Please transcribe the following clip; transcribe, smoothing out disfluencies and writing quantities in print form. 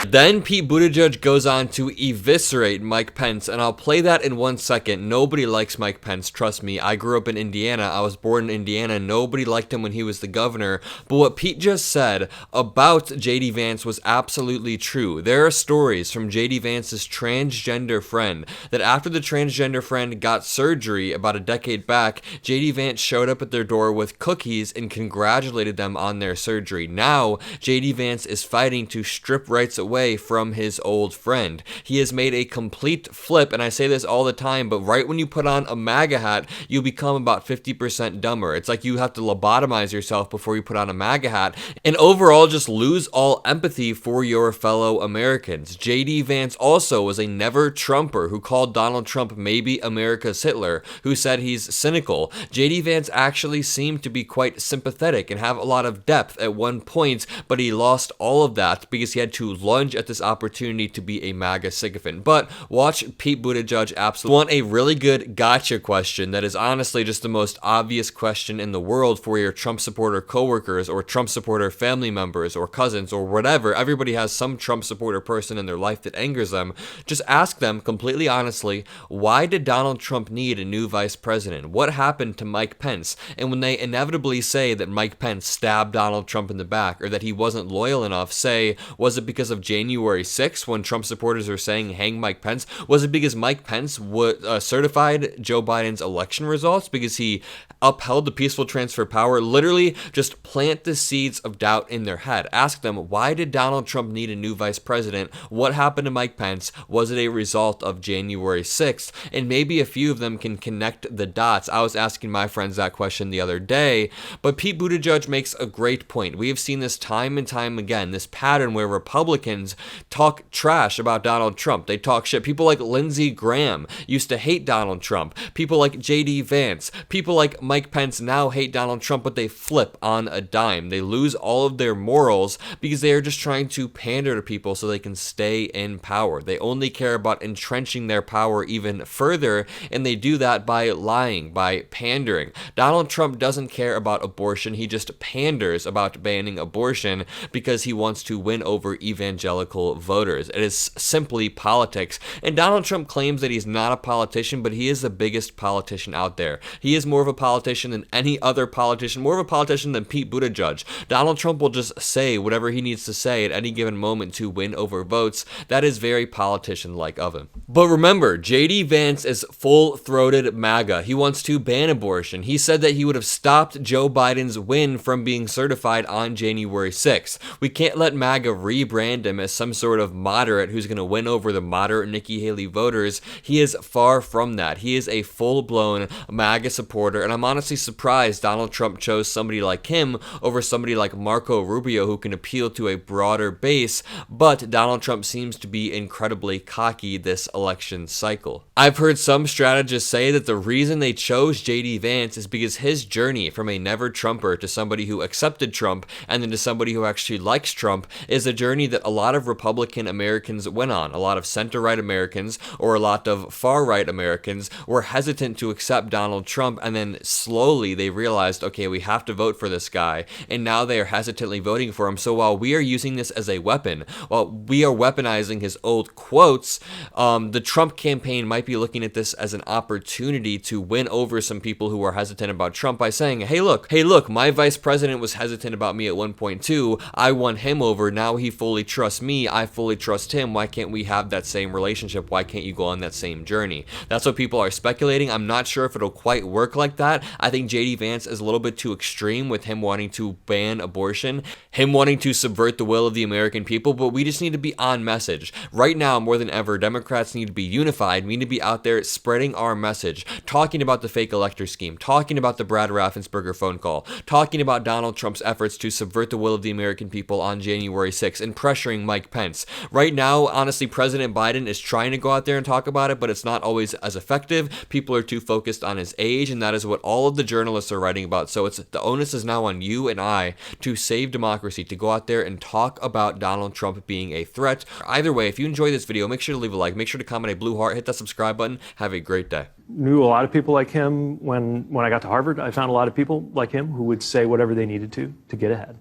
Then Pete Buttigieg goes on to eviscerate Mike Pence, and I'll play that in 1 second. Nobody likes Mike Pence, trust me. I grew up in Indiana. I was born in Indiana. Nobody liked him when he was the governor. But what Pete just said about JD Vance was absolutely true. There are stories from JD Vance's transgender friend that after the transgender friend got surgery about a decade back, JD Vance showed up at their door with cookies and congratulated them on their surgery. Now, JD Vance is fighting to strip rights away from his old friend. He has made a complete flip, and I say this all the time, but right when you put on a MAGA hat, you become about 50% dumber. It's like you have to lobotomize yourself before you put on a MAGA hat, and overall just lose all empathy for your fellow Americans. JD Vance also was a never Trumper who called Donald Trump maybe America's Hitler, who said he's cynical. JD Vance actually seemed to be quite sympathetic and have a lot of depth at one point, but he lost all of that because he had to lunge at this opportunity to be a MAGA sycophant. But watch Pete Buttigieg absolutely want a really good gotcha question that is honestly just the most obvious question in the world for your Trump supporter coworkers or Trump supporter family members or cousins or whatever. Everybody has some Trump supporter person in their life that angers them. Just ask them completely honestly, why did Donald Trump need a new vice president? What happened to Mike Pence? And when they inevitably say that Mike Pence stabbed Donald Trump in the back or that he wasn't loyal enough, say, was it because of January 6th when Trump supporters are saying hang Mike Pence? Was it because Mike Pence certified Joe Biden's election results because he upheld the peaceful transfer of power? Literally just plant the seeds of doubt in their head. Ask them, why did Donald Trump need a new vice president? What happened to Mike Pence? Was it a result of January 6th? And maybe a few of them can connect the dots. I was asking my friends that question the other day, but Pete Buttigieg makes a great point. We have seen this time and time again, this pattern where Republicans talk trash about Donald Trump. They talk shit. People like Lindsey Graham used to hate Donald Trump. People like JD Vance, people like Mike Pence now hate Donald Trump, but they flip on a dime. They lose all of their morals because they are just trying to pander to people so they can stay in power. They only care about entrenching their power even further, and they do that by lying, by pandering. Donald Trump doesn't care about abortion. He just panders about banning abortion because he wants to win over evangelical voters. It is simply politics. And Donald Trump claims that he's not a politician, but he is the biggest politician out there. He is more of a politician than any other politician, more of a politician than Pete Buttigieg. Donald Trump will just say whatever he needs to say at any given moment to win over votes. That is very politician-like of him. But remember, JD Vance is full-throated MAGA. He wants to ban abortion. He said that he would have stopped Joe Biden's win from being certified on January 6th. We can't let MAGA rebrand him as some sort of moderate who's going to win over the moderate Nikki Haley voters. He is far from that. He is a full-blown MAGA supporter, and I'm honestly surprised Donald Trump chose somebody like him over somebody like Marco Rubio who can appeal to a broader base, but Donald Trump seems to be incredibly cocky this election cycle. I've heard some strategists say that the reason they chose JD Vance is because his journey from a never Trumper to somebody who accepted Trump and then to somebody who actually likes Trump is a journey that a lot of Republican Americans went on. A lot of center-right Americans or a lot of far-right Americans were hesitant to accept Donald Trump, and then slowly they realized, okay, we have to vote for this guy, and now they are hesitantly voting for him. So while we are using this as a weapon, while we are weaponizing his old quotes, the Trump campaign might be looking at this as an opportunity to win over some people who are hesitant about Trump by saying, hey look, my vice president was hesitant about me at one point too. I won him over. Now he fully trusts me. I fully trust him. Why can't we have that same relationship? Why can't you go on that same journey? That's what people are speculating. I'm not sure if it'll quite work like that. I think JD Vance is a little bit too extreme with him wanting to ban abortion, him wanting to subvert the will of the American people, but we just need to be on message. Right now, more than ever, Democrats need to be unified. We need to be out there spreading our message, talking about the fake elector scheme, talking about the Brad Raffensperger phone call, talking about Donald Trump's efforts to subvert the will of the American people on January 6th, and pressuring Mike Pence. Right now, honestly, President Biden is trying to go out there and talk about it, but it's not always as effective. People are too focused on his age, and that is what all of the journalists are writing about. So the onus is now on you and I to save democracy, to go out there and talk about Donald Trump being a threat. Either way, if you enjoyed this video, make sure to leave a like, make sure to comment a blue heart, hit that subscribe button. Have a great day. Knew a lot of people like him when I got to Harvard. I found a lot of people like him who would say whatever they needed to get ahead.